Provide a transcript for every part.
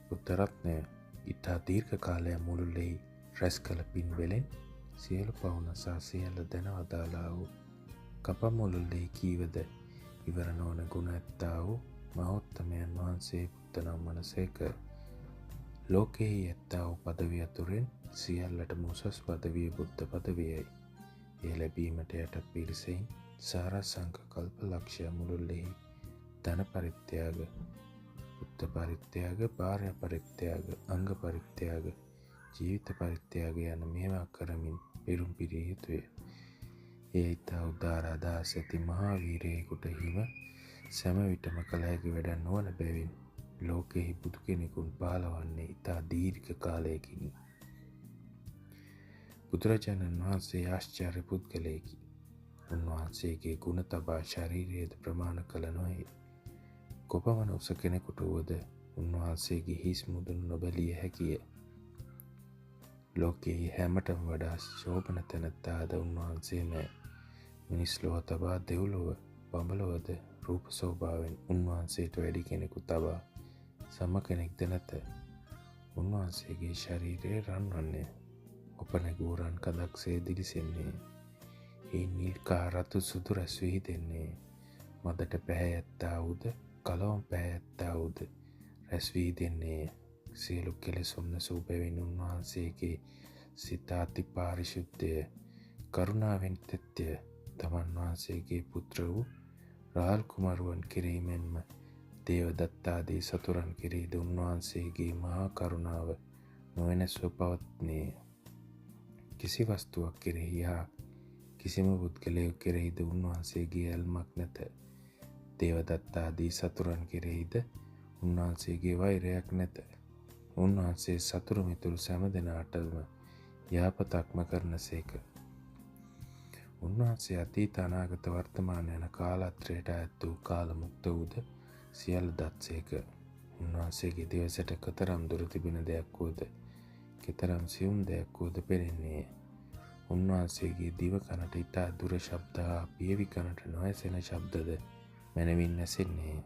බුද්ධරත්නය ඉතා දීර්ඝ කාලයක් මුළුල්ලෙහි රැස් කළ පින්වලින් සියලු පවුනසා සියල්ල දැනවදාලා වූ කපමුළුල්ලෙහි කීවද ඉවර නොවන ගුණ ඇත්තා වූ මහෝත්තමයන් වහන්සේ බුද්ධ නම් වනසේක. ලෝකෙහි ඇත්තා වූ පදවිය අතුරෙන් සියල්ලටම උසස් පදවිය බුද්ධ පදවියයි. එය ලැබීමට යටත් පිරිසෙන් සාරසංඛ කල්ප ලක්ෂය මුළුල්ලෙහි ධන පරිත්‍යාග, බුද්ධ පරිත්‍යාග, භාර්යා පරිත්‍යාග, අංග පරිත්‍යාග, ජීවිත පරිත්‍යාග යන මේවා කරමින් පිරුම් පිරිය යුතුය. ඒ ඉතා උදාර අදහස් ඇති මහා වීරයෙකුට හිම සැම විටම කළ හැකි වැඩක් නොවන බැවින් ලෝකෙහි බුදු කෙනෙකුන් පහළවන්නේ ඉතා දීර්ඝ කාලයකිනි. බුදුරජාණන් වහන්සේ ආශ්චර්ය පුද්ගලයෙකි. උන්වහන්සේගේ ගුණ තබා ශරීරයේද ප්‍රමාණ කළ නොහේ. කොපමණ උස කෙනෙකුට වුවද උන්වහන්සේගේ හිස් මුදුන නොබැලිය හැකිය. ලෝකයේ හැමටම වඩා ශෝභන තැනැත්තාද උන්වහන්සේමය. මිනිස් ලොව තබා දෙව්ලොව බඹලොවද රූප සෝභාවෙන් උන්වහන්සේට වැඩි කෙනෙකු තබා සම කෙනෙක්ද නැත. උන්වහන්සේගේ ශරීරය රන් වන්නේ ඔපනැගූ රන් කඳක්සේ දිලිසෙන්නේ. ඒ නිල් කහ රතු සුදු රැස් විහිදෙන්නේ. මදට පැහැ ඇත්තා වූද කලවම් පැහැ ඇත්තා වූද රැස් විහිදෙන්නේ. සියලු කෙලෙසුම් නැසූ බැවින් උන්වහන්සේගේ සිත අති පාරිශුද්ධය, කරුණාවෙන් තෙත්ය. තමන් වහන්සේගේ පුත්‍ර වූ රාහුල කුමාරුවන් කෙරෙහි මෙන්ම දේවදත්තාදී සතුරන් කෙරෙහිද උන්වහන්සේගේ මහා කරුණාව නොවෙනස්ව පවත්නේ. කිසි වස්තුවක් කෙරෙහි හා කිසිම පුද්ගලයෙකු කෙරෙහිද උන්වහන්සේගේ ඇල්මක් නැත. දේවදත්තාදී සතුරන් කෙරෙහිද උන්වහන්සේගේ වෛරයක් නැත. උන්වහන්සේ සතුරු මිතුරු සැම දෙනාටම යහපතක්ම කරන සේක. උන්වහන්සේ අතීත අනාගත වර්තමාන යන කාලත්‍රයට ඇත් වූ කාලමුක්ත වූද සියල්ල දත්සේක. උන්වහන්සේගේ දිවසට කතරම් දුර තිබෙන දෙයක් වූද කෙතරම් සියුම් දෙයක් වූද පෙනෙන්නේ. උන්වහන්සේගේ දිව කනට ඉතා දුර ශබ්ද හා පියවි කනට නොඇසෙන ශබ්දද මැනවින් ඇසෙන්නේ.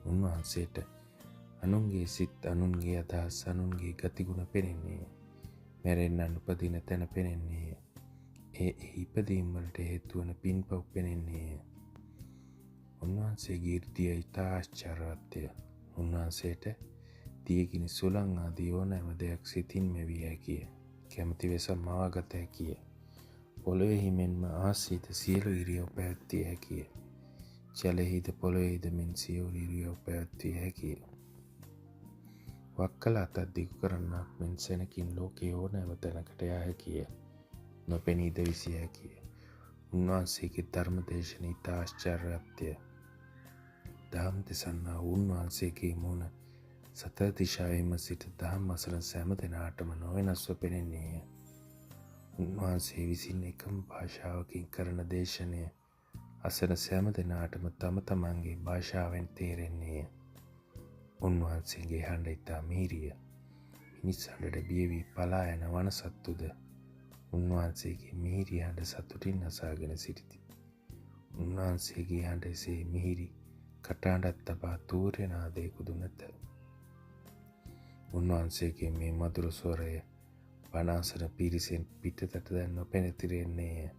උන්වහන්සේට අනුන්ගේ සිත්, අනුන්ගේ අදහස්, අනුන්ගේ ගතිගුණ පෙනෙන්නේ. මැරෙන්නන් උපදින තැන පෙනෙන්නේ. ඒ ඉපදීම් වලට හේතු වන පින්පව් පෙනෙන්නේ. උන්වහන්සේගේ ඍද්ධිය ඉතා ආශ්චර්යවත්ය. උන්වහන්සේට දියගිනි සුළං ආදී ඕනෑම දෙයක් සිතින් මැවිය හැකිය. කැමති වෙස මවාගත හැකිය. පොළොවෙහි මෙන්ම ආසීත සියලු ඉරියව් පැවැත්විය හැකිය. ජලෙහිද පොළොවෙහිද මෙන් සියලු ඉරියව් පැවැත්විය හැකිය. වක්කල අතක් දිගු කරන්නක් මෙන් සෙනකින් ලෝකයේ ඕනෑම තැනකට යා හැකිය. නොපෙනීද විසිය හැකිය. උන්වහන්සේගේ ධර්ම දේශන ඉතා ආශ්චර්යවත්ය. දහම් දෙසන්නා උන්වහන්සේගේ මුණ සතර දිශාවෙම සිට දහම් අසරණ සෑම දෙනාටම නොවෙනස්ව පෙනෙන්නේය. උන්වහන්සේ විසින් එකම භාෂාවකින් කරන දේශනය අසන සෑම දෙනාටම තම තමන්ගේ භාෂාවෙන් තේරෙන්නේය. උන්වහන්සේගේ හඬ ඉතා මිහිරිය. මිනිස් හඬට බිය වී පලා යන වනසත්තුද උන්වහන්සේගේ මිහිරි හඬ සතුටින් අසාගෙන සිටිති. උන්වහන්සේගේ හඬ එසේ මිහිරි කටහඬක් තබා තූර්ය නාදයකුදු නැත. උන්වහන්සේගේ මේ මధుර ස්වරය බණ පිරිසෙන් පිටතට දැන් නොපෙනතිරෙන්නේය.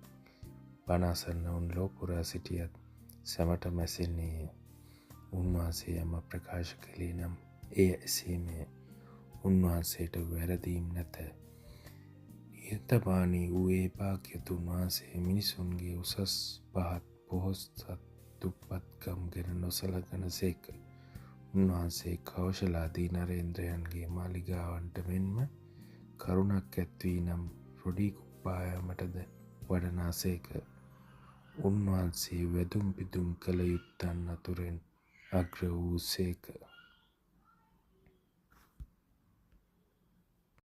බණ අසන්න උන් ලෝපුරා සිටියත් සැමටම ඇසෙන්නේය. උන්වහන්සේ යම ප්‍රකාශ කළේ නම් එය එසේමය. උන්වහන්සේට වැරදීම් නැත. නිහතමානී වූ ඒ භාග්‍යතුන් වහන්සේ මිනිසුන්ගේ උසස් පහත් පොහොසත් දුප්පත්කම් ගැන නොසලකන සේක. උන්වහන්සේ කෞශලාදී නරේන්ද්‍රයන්ගේ මාලිගාවන්ට මෙන්ම කරුණක් ඇත්වී නම් රොඩි කුප්පායමටද වඩනා සේක. උන්වහන්සේ වැදුම් පිදුම් කළ යුත්තන් අතුරෙන් අග්‍ර වූ සේක.